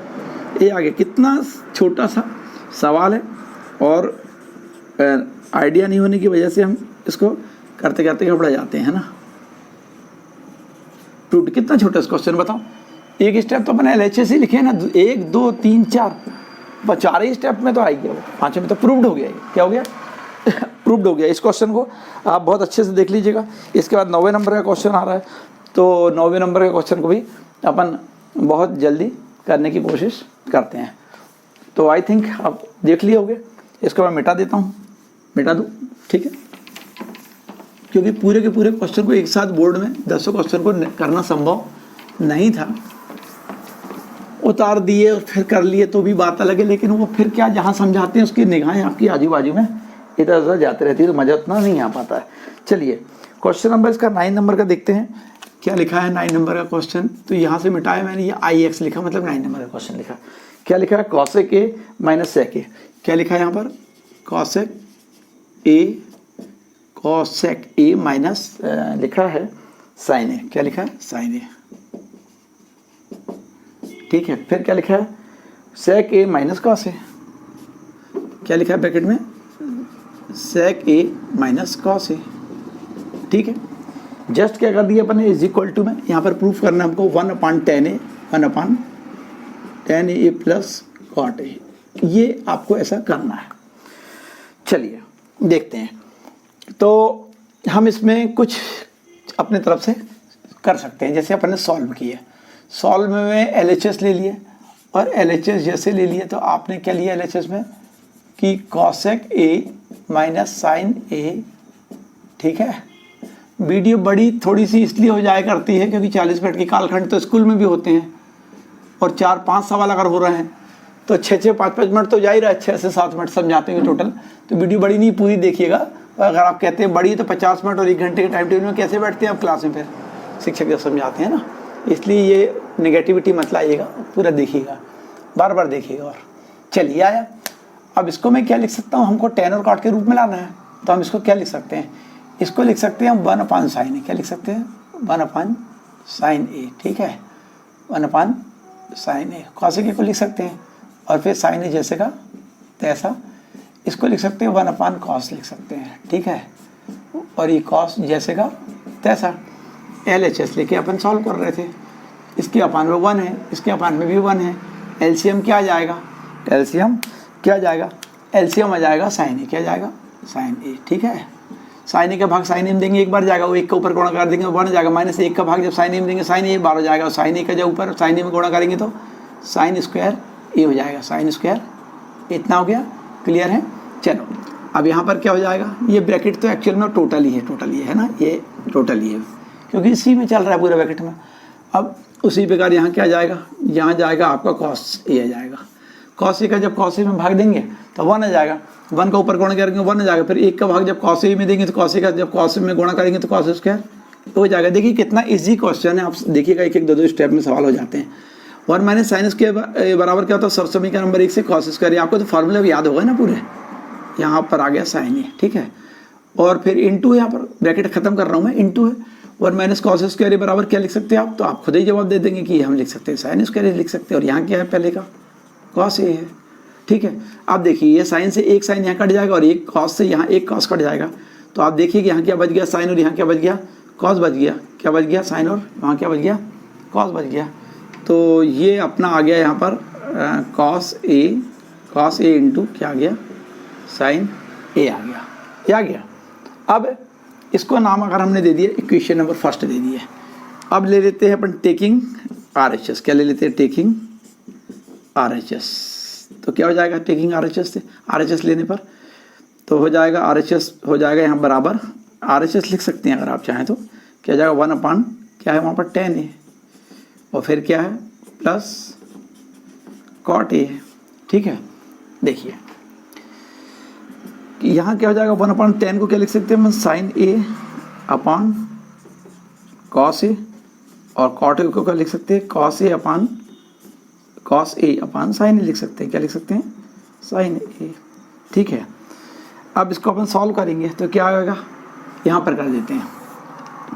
ये आ गया। कितना छोटा सा सवाल है और आइडिया नहीं होने की वजह से हम इसको करते करते घबरा जाते हैं ना। प्रूफ कितना छोटा क्वेश्चन बताओ, एक स्टेप तो अपने LHS ही लिखे ना, 1 2 3 4 4 ही स्टेप में तो आ गया वो, 5 में तो प्रूव्ड हो गया, क्या हो गया प्रूव्ड हो गया। इस क्वेश्चन को आप बहुत अच्छे से देख लीजिएगा। इसके बाद 9वें नंबर का क्वेश्चन आ रहा है, तो 9वें नंबर के क्वेश्चन को भी अपन बहुत जल्दी करने की कोशिश करते हैं। तो आई थिंक आप देख लिए होंगे, इसको मैं मिटा देता हूँ, मिटा दूँ, ठीक है, क्योंकि पूरे के पूरे क्वेश्चन को एक साथ बोर्ड में 10 क्वेश्चन को करना संभव नहीं था। उतार दिए और फिर कर लिए तो भी बात अलग है, लेकिन वो फिर क्या जहाँ समझाते हैं उसकी निगाहें आपकी आजू बाजू में इधर उधर जाते रहती है, तो मज़ा उतना नहीं आ पाता है। चलिए क्वेश्चन नंबर इसका 9 नंबर का देखते हैं, क्या लिखा है 9 नंबर का क्वेश्चन। तो यहाँ से मिटाया मैंने, ये IX लिखा, मतलब 9 नंबर का क्वेश्चन लिखा। क्या लिखा है cosec a minus sec a, क्या लिखा है यहाँ पर cosec a माइनस लिखा है sin a, क्या लिखा है sin a, ठीक है। फिर क्या लिखा है sec a minus cos a, क्या लिखा है ब्रैकेट में sec a minus cos a, ठीक है। जस्ट क्या कर दिया अपन ने इज इक्वल टू में, यहाँ पर प्रूफ करना है हमको 1/tan a plus cot a, ये आपको ऐसा करना है। चलिए देखते हैं, तो हम इसमें कुछ अपने तरफ से कर सकते हैं। जैसे अपन ने सॉल्व किया, सॉल्व में LHS ले लिए और LHS जैसे ले लिए, तो आपने क्या लिया LHS में कि cosec a minus sin a, ठीक है। वीडियो बड़ी थोड़ी सी इसलिए हो जाया करती है क्योंकि 40 मिनट के कालखंड तो स्कूल में भी होते हैं, और 4-5 सवाल अगर हो रहे हैं तो 6-6 5-5 मिनट तो जा ही रहा है, 6 से 7 मिनट समझाते हुए टोटल। तो वीडियो बड़ी नहीं, पूरी देखिएगा। अगर आप कहते हैं बड़ी तो 50 मिनट और 1 घंटे के टाइम टेबल में कैसे बैठते हैं आप क्लास में, फिर शिक्षक जब समझाते हैं ना, इसलिए ये नेगेटिविटी मत लाइएगा, पूरा देखिएगा, बार बार देखिएगा। और चलिए आया, अब इसको मैं क्या लिख सकता हूँ, हमको tan और cot के रूप में लाना है, तो हम इसको क्या लिख सकते हैं, इसको लिख सकते हैं हम 1/sin a, क्या लिख सकते हैं 1/sin a, ठीक है, 1/sin a। cos a को लिख सकते हैं और फिर sin a जैसे का तैसा, इसको लिख सकते हैं 1/cos लिख सकते हैं, ठीक है, और ये cos जैसे का तैसा। LHS लेके अपन सॉल्व कर रहे थे, इसके अपान में 1 है, इसके अपान में भी 1 है। LCM क्या आ जाएगा, LCM क्या आ जाएगा, LCM आ जाएगा sin a, क्या जाएगा sin a, ठीक है। sin a का भाग sin a में देंगे, एक बार जाएगा, वो 1 का ऊपर गुणा कर देंगे 1 जाएगा, माइनस 1 का भाग जब sin a में देंगे sin a 12 हो जाएगा, sin a का जब ऊपर sin a में गुणा करेंगे तो sin स्क्वायर a हो जाएगा, sin स्क्वायर, इतना हो गया, क्लियर है। चलो अब यहाँ पर क्या हो जाएगा, ये ब्रैकेट तो एक्चुअल में टोटल ही है ना, ये टोटल ही है क्योंकि इसी में चल रहा है पूरा ब्रैकेट में। अब उसी प्रकार यहाँ क्या जाएगा, यहाँ जाएगा आपका cos a आ जाएगा, cos a का जब cos a में भाग देंगे तो 1 आ जाएगा, 1 का ऊपर गुणा करेंगे 1 आ जाएगा, फिर 1 का भाग जब cos a में देंगे तो cos a का जब cos a में गुणा करेंगे तो cos स्क्वायर हो जाएगा। देखिए कितना इजी क्वेश्चन है, आप देखिएगा एक एक दो स्टेप में सवाल हो जाते हैं। 1 माइनस साइन के बराबर क्या होता है, सरसमी नंबर 1 से cos स्क्वायर, आपको तो फॉर्मूला याद होगा ना पूरे, यहाँ पर आ गया sin a, ठीक है, और फिर इंटू, यहाँ पर ब्रैकेट खत्म कर रहा हूँ मैं, इंटू है 1 माइनस cos स्क्वायर बराबर क्या लिख सकते हैं आप, तो आप खुद ही जवाब दे देंगे कि हम लिख सकते हैं sin स्क्वायर लिख सकते हैं, और यहाँ क्या है पहले का cos a है, ठीक है। आप देखिए ये साइन से एक साइन यहाँ कट जाएगा और एक cos से यहाँ एक cos कट जाएगा, तो आप देखिए कि यहाँ क्या बच गया साइन और यहाँ क्या बच गया cos बच गया, क्या बच गया साइन और वहाँ क्या बच गया cos बच गया। तो ये अपना आ गया यहाँ पर cos a cos A into क्या आ गया, साइन ए आ गया, ये आ गया। अब इसको नाम अगर हमने दे दिया, इक्वेशन नंबर फर्स्ट दे दिया। अब ले लेते हैं अपन टेकिंग आर एच एस। क्या ले लेते हैं, टेकिंग आर एच एस। तो क्या हो जाएगा टेकिंग आर एच एस से, आर एच एस लेने पर तो हो जाएगा आर एच एस हो जाएगा यहाँ बराबर, आर एच एस लिख सकते हैं अगर आप चाहें तो, क्या हो जाएगा 1 क्या है वहाँ पर tan है, और फिर क्या है प्लस cot a। ठीक है, देखिए कि यहाँ क्या हो जाएगा 1/tan को क्या लिख सकते हैं हम, sign A upon cos A, और कॉट ए को क्या लिख सकते हैं, कॉस ए अपान साइन ए लिख सकते हैं। क्या लिख सकते हैं, साइन ए। ठीक है, अब इसको अपन सॉल्व करेंगे तो क्या आएगा, यहाँ पर कर देते हैं,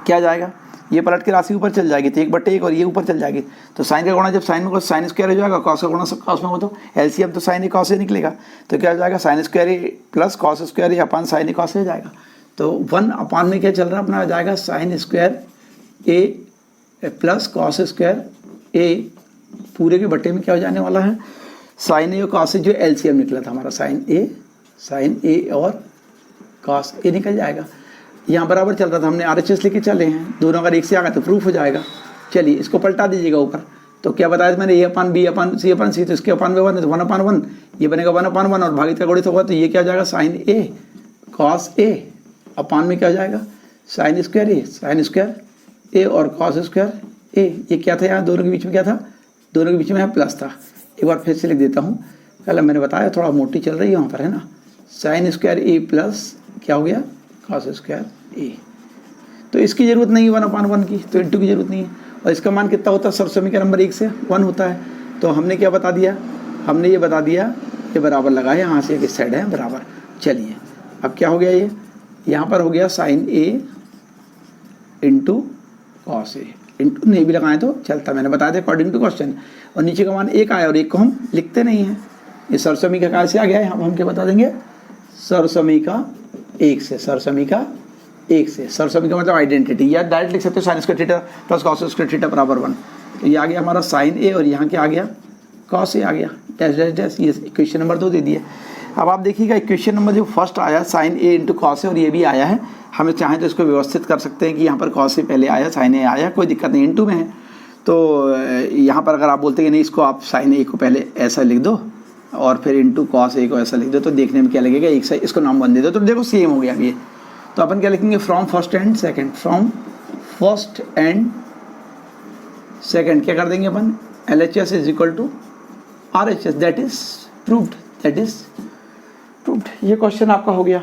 क्या जाएगा, ये पलट के राशि ऊपर चल जाएगी तो 1/1 और ये ऊपर चल जाएगी। तो साइन का गुणा जब साइन में साइन स्क्वायर हो जाएगा, कॉस का गुणा कॉस में हो तो एलसीएम तो साइन ए कॉस ए निकलेगा। तो क्या हो जाएगा, sine square A plus cos square A upon sign A cos A जाएगा। तो 1 में क्या चल रहा है अपना, आ जाएगा sine square A plus cos square ए, पूरे के बट्टे में क्या हो जाने वाला है, साइन ए और कॉस ए, जो एलसीएम निकला था हमारा साइन ए और कॉस ए निकल जाएगा। यहाँ बराबर चल रहा था, हमने RHS लेके चले हैं, दोनों अगर एक से आ गए तो प्रूफ हो जाएगा। चलिए इसको पलटा दीजिएगा ऊपर, तो क्या बताया मैंने, A upon B upon C, तो इसके अपान में 1 है तो 1/1, ये बनेगा 1/1 और भागित का गुणित होगा तो ये क्या हो जाएगा, साइन ए कॉस ए अपान में क्या हो जाएगा, साइन स्क्वायर ए और कॉस स्क्वायर ए। ये क्या था यहाँ दोनों के बीच में, क्या था, दोनों के बीच में यहाँ प्लस था। एक बार फिर से लिख देता हूँ, पहले मैंने बताया थोड़ा मोटी चल रही है वहाँ पर, है ना, साइन स्क्वायर ए प्लस क्या हो गया, कॉस स्क्वायर ए। तो इसकी ज़रूरत नहीं है 1/1 की, तो इंटू की ज़रूरत नहीं है। और इसका मान कितना होता है, सर्वसमीकरण नंबर 1 से 1 होता है। तो हमने क्या बता दिया, हमने ये बता दिया, ये बराबर लगाया, यहाँ से एक साइड है बराबर। चलिए अब क्या हो गया, ये यहाँ पर हो गया sign A into cos A, into नहीं भी लगाएं तो चलता, मैंने बताया था अकॉर्डिंग टू क्वेश्चन। और नीचे का मान 1 आया और 1 को हम लिखते नहीं हैं, ये सर्वसमीकरण से आ गया है। हम क्या बता देंगे, सर्वसमीकरण 1 से, सर्वसमीकरण 1 से, सर्वसमीकरण मतलब आइडेंटिटी, या डायरेक्ट लिख सकते हो sign square theta plus cos square theta बराबर 1। तो ये आ गया हमारा साइन ए और यहाँ क्या आ गया, कॉस ए आ गया, डैश डैश डैश। ये इक्वेशन नंबर 2 दे दिए। अब आप देखिएगा इक्वेशन नंबर जो फर्स्ट आया sign A into cos A, और ये भी आया है, हमें चाहें तो इसको व्यवस्थित कर सकते हैं कि यहाँ पर कॉस ए पहले आया, साइन ए आया, कोई दिक्कत नहीं, इंटू में है। तो यहाँ पर अगर आप बोलते हैं कि नहीं इसको आप साइन ए को पहले ऐसा लिख दो और फिर इंटू कॉस ए को ऐसा लिख दो, तो देखने में क्या लगेगा, एक साइड इसको नाम बन दे दो, तो देखो सेम हो गया ये। तो अपन क्या लिखेंगे, from first and second, from first and second क्या कर देंगे अपन, LHS is equal to RHS, that is proved. ये क्वेश्चन आपका हो गया।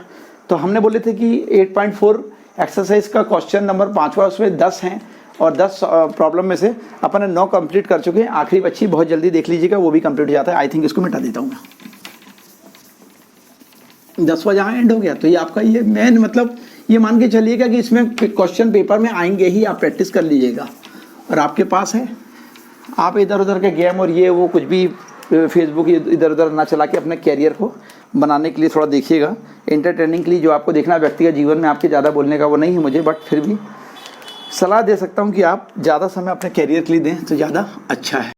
तो हमने बोले थे कि 8.4 एक्सरसाइज का क्वेश्चन नंबर 5वां, उसमें 10 हैं और 10 प्रॉब्लम में से अपन ने 9 कंप्लीट कर चुके हैं। आखिरी बच्ची बहुत जल्दी देख लीजिएगा, वो भी कंप्लीट हो जाता है। आई थिंक इसको मिटा देता हूँ मैं, 10वां जहाँ एंड हो गया। तो ये आपका ये मेन मतलब ये मान के चलिएगा कि इसमें क्वेश्चन पेपर में आएंगे ही, आप प्रैक्टिस कर लीजिएगा। और आपके पास है, आप इधर उधर के गेम और ये वो कुछ भी फेसबुक इधर उधर ना चला के अपने कैरियर को बनाने के लिए थोड़ा देखिएगा, एंटरटेनिंग के लिए जो आपको देखना व्यक्तिगत जीवन में आपके ज़्यादा बोलने का वो नहीं है मुझे, बट फिर भी सलाह दे सकता हूँ कि आप ज़्यादा समय अपने कैरियर के लिए दें तो ज़्यादा अच्छा है।